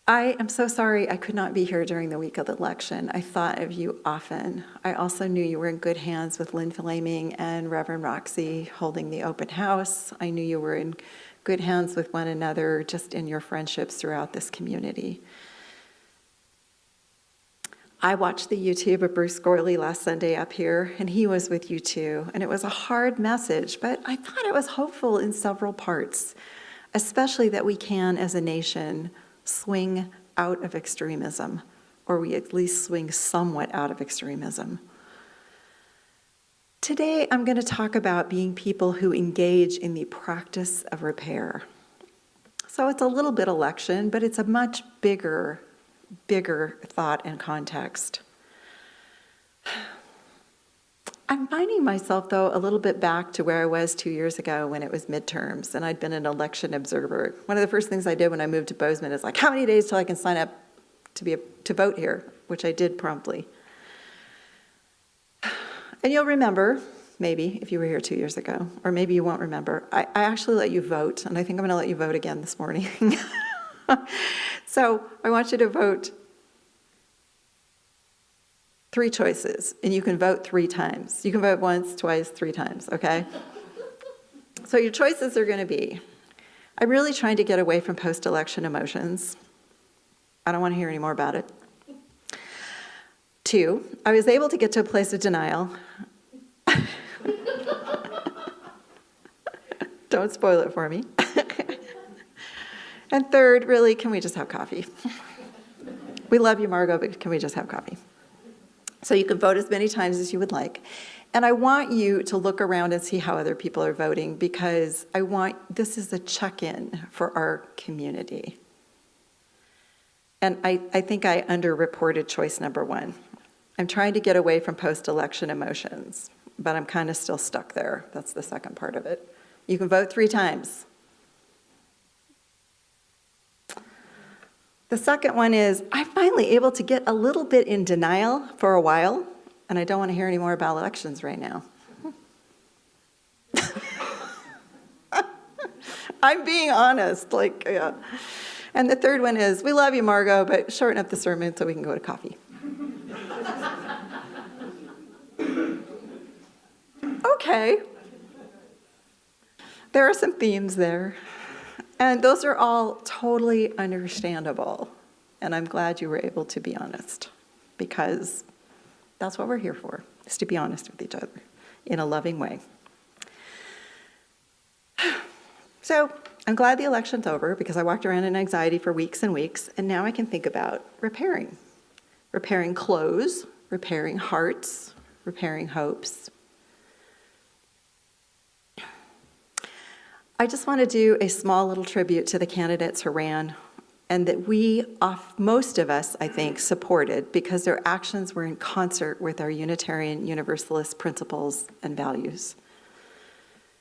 I am so sorry I could not be here during the week of the election. I thought of you often. I also knew you were in good hands with Lynn Flaming and Reverend Roxy holding the open house. I knew you were in good hands with one another just in your friendships throughout this community. I watched the YouTube of Bruce Gorley last Sunday up here, and he was with you too. And it was a hard message, but I thought it was hopeful in several parts, especially that we can, as a nation, swing out of extremism, or we at least swing somewhat out of extremism. Today, I'm going to talk about being people who engage in the practice of repair. So it's a little bit election, but it's a much bigger thought and context. I'm finding myself, though, a little bit back to where I was 2 years ago when it was midterms and I'd been an election observer. One of the first things I did when I moved to Bozeman is like, how many days till I can sign up to vote here, which I did promptly. And you'll remember, maybe, if you were here 2 years ago, or maybe you won't remember, I actually let you vote, and I think I'm going to let you vote again this morning. So I want you to vote 3 choices, and you can vote 3 times. You can vote once, twice, 3 times, okay? So your choices are going to be, I'm really trying to get away from post-election emotions. I don't want to hear any more about it. 2, I was able to get to a place of denial. Don't spoil it for me. And 3rd, really, can we just have coffee? We love you, Margo, but can we just have coffee? So you can vote as many times as you would like. And I want you to look around and see how other people are voting, because this is a check-in for our community. And I think I underreported choice number 1. I'm trying to get away from post-election emotions, but I'm kind of still stuck there. That's the second part of it. You can vote 3 times. The second one is, I'm finally able to get a little bit in denial for a while, and I don't want to hear any more about elections right now. I'm being honest, yeah. And the third one is, we love you, Margo, but shorten up the sermon so we can go to coffee. Okay. There are some themes there. And those are all totally understandable. And I'm glad you were able to be honest, because that's what we're here for, is to be honest with each other in a loving way. So I'm glad the election's over, because I walked around in anxiety for weeks and weeks, and now I can think about repairing. Repairing clothes, repairing hearts, repairing hopes. I just want to do a small little tribute to the candidates who ran, and that most of us, I think, supported, because their actions were in concert with our Unitarian Universalist principles and values.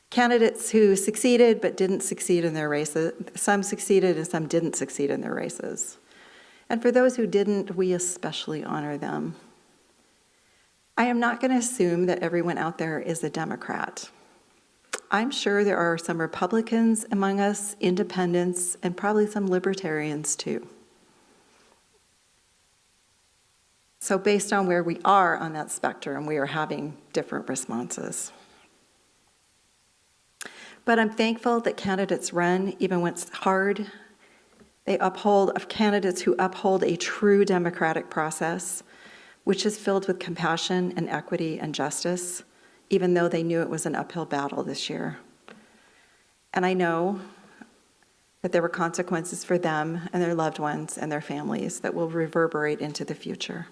Candidates who succeeded but didn't succeed in their races. Some succeeded and some didn't succeed in their races. And for those who didn't, we especially honor them. I am not going to assume that everyone out there is a Democrat. I'm sure there are some Republicans among us, independents, and probably some libertarians too. So based on where we are on that spectrum, we are having different responses. But I'm thankful that candidates run, even when it's hard. They uphold candidates who uphold a true democratic process, which is filled with compassion and equity and justice, even though they knew it was an uphill battle this year. And I know that there were consequences for them and their loved ones and their families that will reverberate into the future.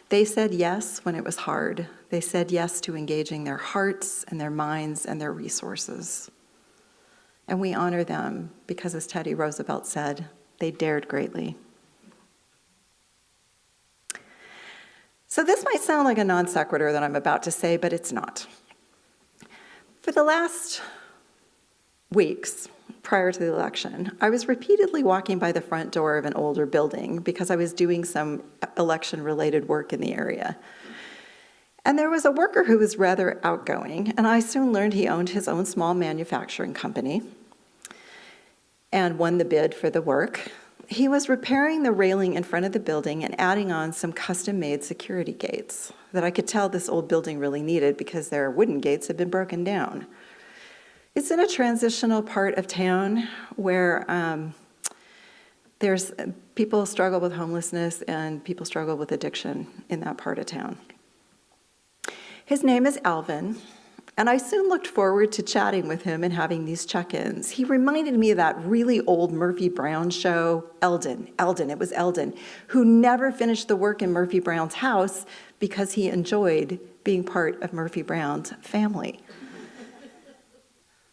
They said yes when it was hard. They said yes to engaging their hearts and their minds and their resources. And we honor them because, as Teddy Roosevelt said, they dared greatly. So this might sound like a non sequitur that I'm about to say, but it's not. For the last weeks prior to the election, I was repeatedly walking by the front door of an older building because I was doing some election-related work in the area. And there was a worker who was rather outgoing, and I soon learned he owned his own small manufacturing company and won the bid for the work. he was repairing the railing in front of the building and adding on some custom-made security gates that I could tell this old building really needed because their wooden gates had been broken down. It's in a transitional part of town where there's people struggle with homelessness and people struggle with addiction in that part of town. His name is Alvin, and I soon looked forward to chatting with him and having these check-ins. He reminded me of that really old Murphy Brown show, Eldon, it was Eldon, who never finished the work in Murphy Brown's house because he enjoyed being part of Murphy Brown's family.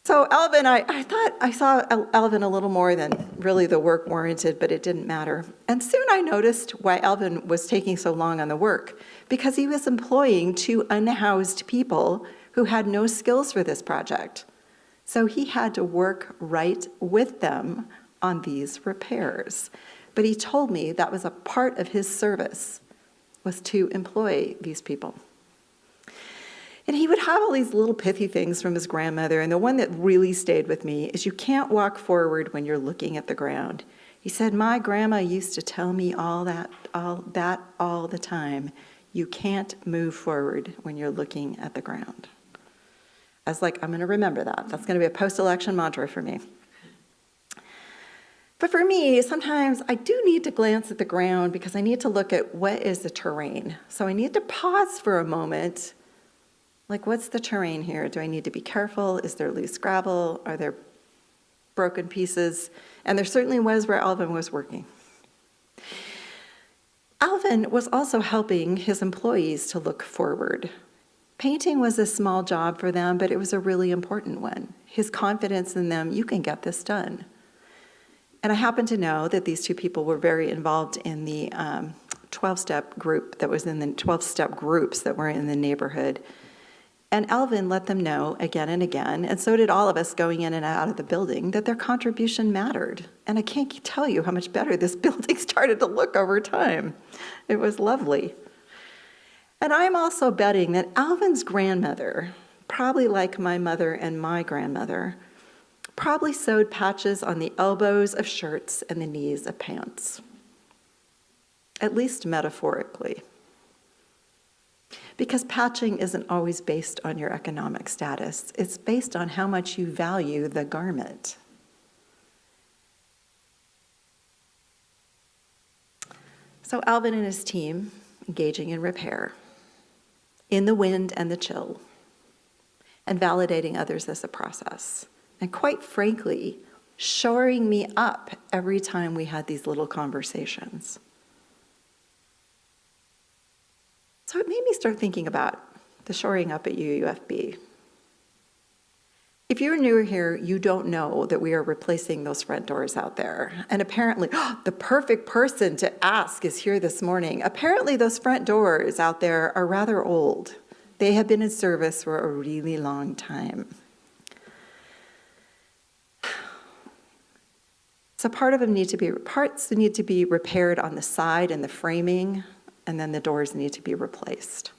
So Alvin, I thought I saw Alvin a little more than really the work warranted, but it didn't matter. And soon I noticed why Alvin was taking so long on the work, because he was employing two unhoused people who had no skills for this project. So he had to work right with them on these repairs. But he told me that was a part of his service, was to employ these people. And he would have all these little pithy things from his grandmother, and the one that really stayed with me is you can't walk forward when you're looking at the ground. He said, my grandma used to tell me all the time. You can't move forward when you're looking at the ground. I was like, I'm going to remember that. That's going to be a post-election mantra for me. But for me, sometimes I do need to glance at the ground because I need to look at what is the terrain. So I need to pause for a moment. Like, what's the terrain here? Do I need to be careful? Is there loose gravel? Are there broken pieces? And there certainly was where Alvin was working. Alvin was also helping his employees to look forward. Painting was a small job for them, but it was a really important one. His confidence in them, you can get this done. And I happen to know that these two people were very involved in the 12-step group that was in the 12-step groups that were in the neighborhood. And Alvin let them know again and again, and so did all of us going in and out of the building, that their contribution mattered. And I can't tell you how much better this building started to look over time. It was lovely. And I'm also betting that Alvin's grandmother, probably like my mother and my grandmother, probably sewed patches on the elbows of shirts and the knees of pants, at least metaphorically. Because patching isn't always based on your economic status. It's based on how much you value the garment. So Alvin and his team engaging in repair, in the wind and the chill, and validating others as a process. And quite frankly, shoring me up every time we had these little conversations. So it made me start thinking about the shoring up at UUFB. If you're newer here, you don't know that we are replacing those front doors out there. And apparently, the perfect person to ask is here this morning. Apparently, those front doors out there are rather old. They have been in service for a really long time. So parts need to be repaired on the side and the framing, and then the doors need to be replaced.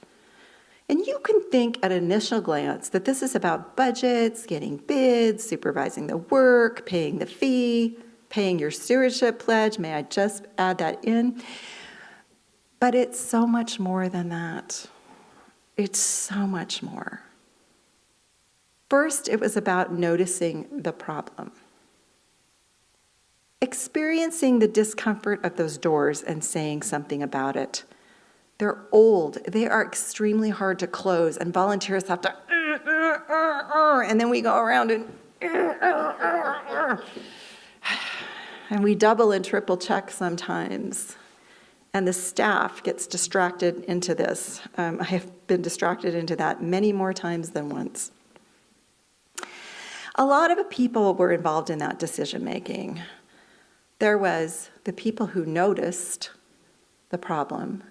And you can think at initial glance that this is about budgets, getting bids, supervising the work, paying the fee, paying your stewardship pledge. May I just add that in? But it's so much more than that. It's so much more. First, it was about noticing the problem. Experiencing the discomfort of those doors and saying something about it. They're old. They are extremely hard to close, and volunteers have to, and then we go around and we double and triple check sometimes. And the staff gets distracted into this. I have been distracted into that many more times than once. A lot of people were involved in that decision making. There was the people who noticed the problem.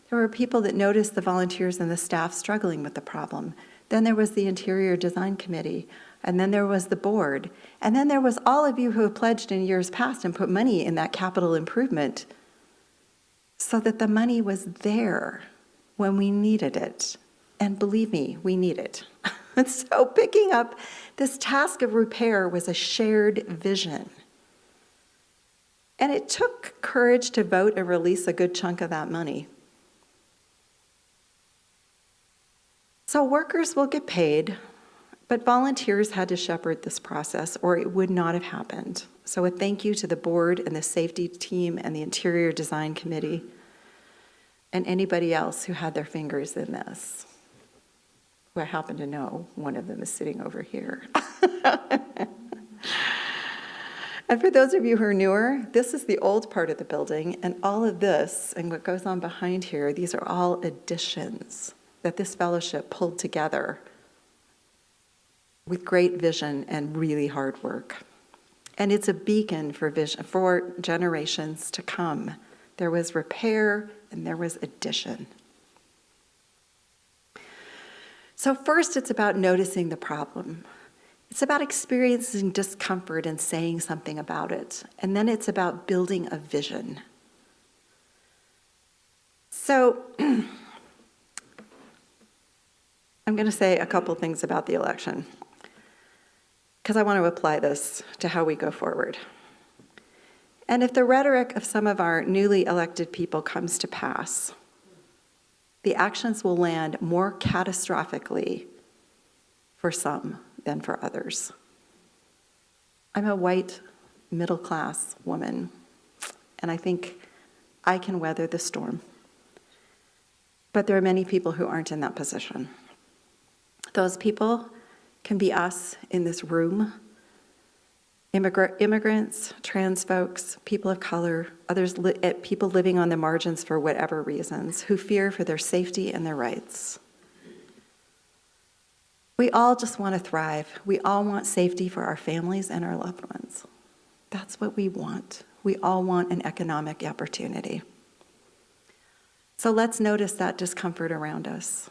There were people that noticed the volunteers and the staff struggling with the problem. Then there was the Interior Design Committee, and then there was the board, and then there was all of you who have pledged in years past and put money in that capital improvement so that the money was there when we needed it. And believe me, we need it. And so picking up this task of repair was a shared vision. And it took courage to vote and release a good chunk of that money. So workers will get paid, but volunteers had to shepherd this process or it would not have happened. So a thank you to the board and the safety team and the interior design committee and anybody else who had their fingers in this, who I happen to know one of them is sitting over here. And for those of you who are newer, this is the old part of the building, and all of this and what goes on behind here, these are all additions that this fellowship pulled together with great vision and really hard work. And it's a beacon for vision for generations to come. There was repair and there was addition. So first, it's about noticing the problem. It's about experiencing discomfort and saying something about it. And then it's about building a vision. So I'm going to say a couple things about the election, because I want to apply this to how we go forward. And if the rhetoric of some of our newly elected people comes to pass, the actions will land more catastrophically for some than for others. I'm a white, middle-class woman, and I think I can weather the storm. But there are many people who aren't in that position. Those people can be us in this room, immigrants, trans folks, people of color, others, people living on the margins for whatever reasons, who fear for their safety and their rights. We all just want to thrive. We all want safety for our families and our loved ones. That's what we want. We all want an economic opportunity. So let's notice that discomfort around us.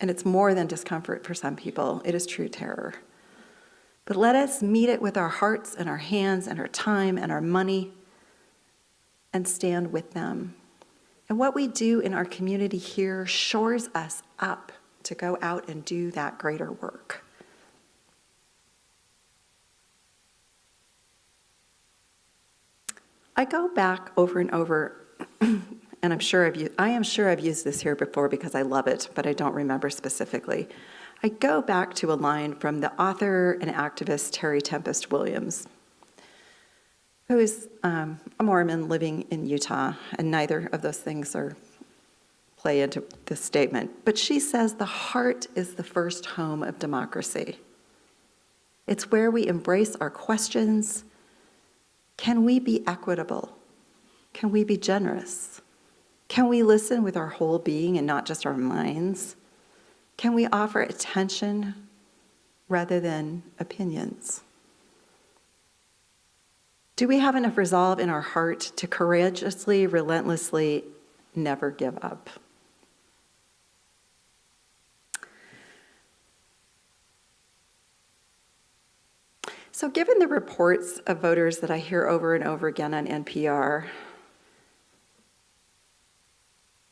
And it's more than discomfort for some people. It is true terror. But let us meet it with our hearts and our hands and our time and our money and stand with them. And what we do in our community here shores us up to go out and do that greater work. I go back over and over, and I am sure I've used this here before because I love it, but I don't remember specifically. I go back to a line from the author and activist Terry Tempest Williams, who is a Mormon living in Utah, and neither of those things play into this statement. But she says the heart is the first home of democracy. It's where we embrace our questions. Can we be equitable? Can we be generous? Can we listen with our whole being and not just our minds? Can we offer attention rather than opinions? Do we have enough resolve in our heart to courageously, relentlessly never give up? So given the reports of voters that I hear over and over again on NPR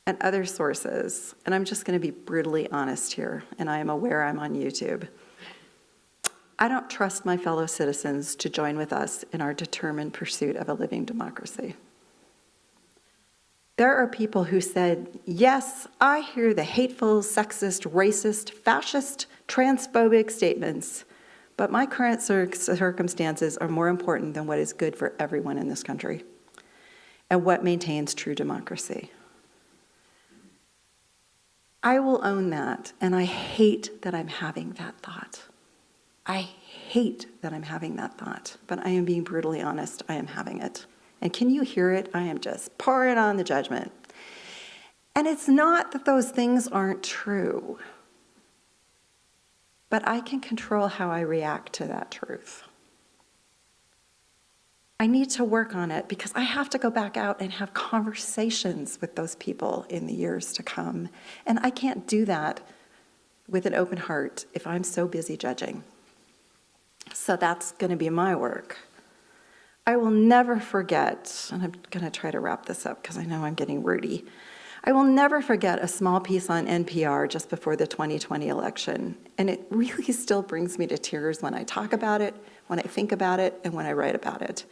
and other sources, and I'm just going to be brutally honest here, and I am aware I'm on YouTube, I don't trust my fellow citizens to join with us in our determined pursuit of a living democracy. There are people who said, yes, I hear the hateful, sexist, racist, fascist, transphobic statements, but my current circumstances are more important than what is good for everyone in this country and what maintains true democracy. I will own that, and I hate that I'm having that thought. I hate that I'm having that thought, but I am being brutally honest, I am having it. And can you hear it? I am just pouring on the judgment. And it's not that those things aren't true, but I can control how I react to that truth. I need to work on it because I have to go back out and have conversations with those people in the years to come. And I can't do that with an open heart if I'm so busy judging. So that's going to be my work. I will never forget, and I'm going to try to wrap this up because I know I'm getting wordy. I will never forget a small piece on NPR just before the 2020 election. And it really still brings me to tears when I talk about it, when I think about it, and when I write about it.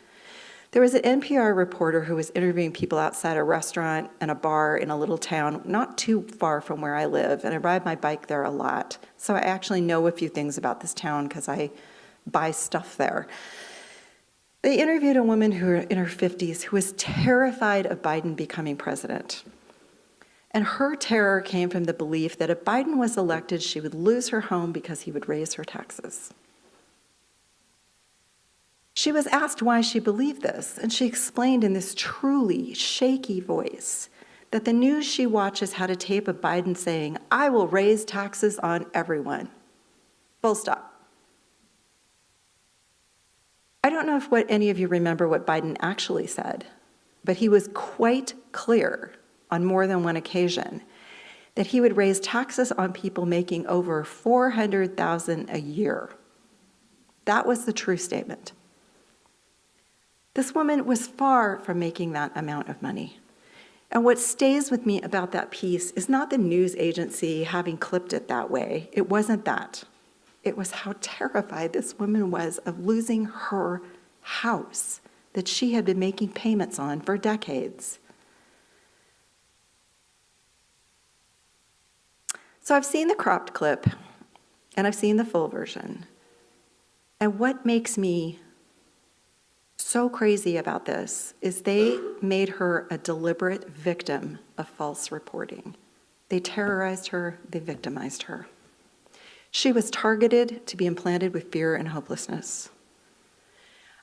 There was an NPR reporter who was interviewing people outside a restaurant and a bar in a little town not too far from where I live, and I ride my bike there a lot. So I actually know a few things about this town because I buy stuff there. They interviewed a woman who was in her 50s who was terrified of Biden becoming president. And her terror came from the belief that if Biden was elected, she would lose her home because he would raise her taxes. She was asked why she believed this, and she explained in this truly shaky voice that the news she watches had a tape of Biden saying, "I will raise taxes on everyone." Full stop. I don't know if any of you remember what Biden actually said, but he was quite clear on more than one occasion that he would raise taxes on people making over $400,000 a year. That was the true statement. This woman was far from making that amount of money. And what stays with me about that piece is not the news agency having clipped it that way. It wasn't that. It was how terrified this woman was of losing her house that she had been making payments on for decades. So I've seen the cropped clip, and I've seen the full version. And what makes me so crazy about this is they made her a deliberate victim of false reporting. They terrorized her, they victimized her. She was targeted to be implanted with fear and hopelessness.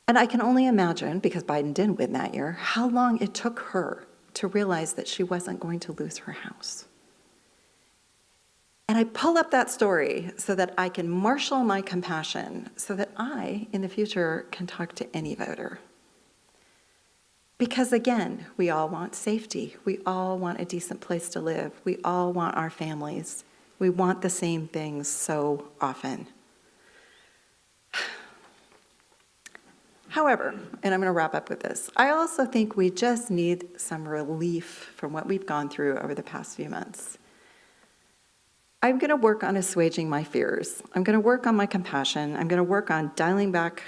And I can only imagine, because Biden didn't win that year, how long it took her to realize that she wasn't going to lose her house. And I pull up that story so that I can marshal my compassion so that I, in the future, can talk to any voter. Because again, we all want safety. We all want a decent place to live. We all want our families. We want the same things so often. However, and I'm going to wrap up with this, I also think we just need some relief from what we've gone through over the past few months. I'm going to work on assuaging my fears. I'm going to work on my compassion. I'm going to work on dialing back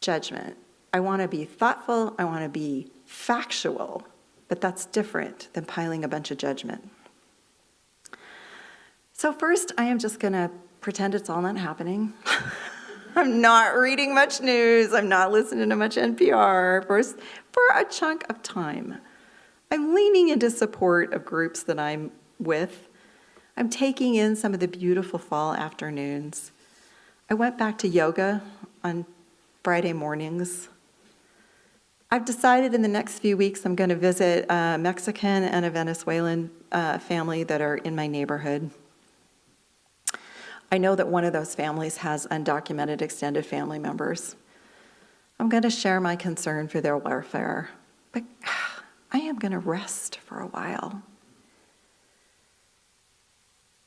judgment. I want to be thoughtful. I want to be factual, but that's different than piling a bunch of judgment. So first, I am just going to pretend it's all not happening. I'm not reading much news. I'm not listening to much NPR for a chunk of time. I'm leaning into support of groups that I'm with. I'm taking in some of the beautiful fall afternoons. I went back to yoga on Friday mornings. I've decided in the next few weeks I'm going to visit a Mexican and a Venezuelan family that are in my neighborhood. I know that one of those families has undocumented extended family members. I'm going to share my concern for their welfare, but I am going to rest for a while.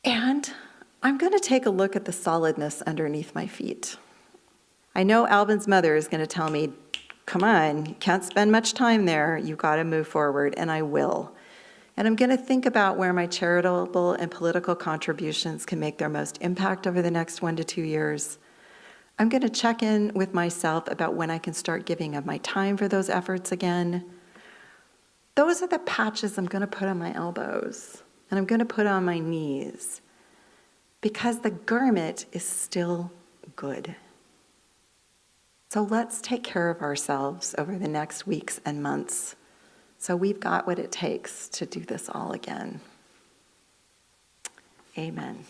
And I'm going to take a look at the solidness underneath my feet. I know Alvin's mother is going to tell me, come on, you can't spend much time there. You've got to move forward, and I will. And I'm going to think about where my charitable and political contributions can make their most impact over the next 1 to 2 years. I'm going to check in with myself about when I can start giving of my time for those efforts again. Those are the patches I'm going to put on my elbows, and I'm going to put on my knees, because the garment is still good. So let's take care of ourselves over the next weeks and months, so we've got what it takes to do this all again. Amen.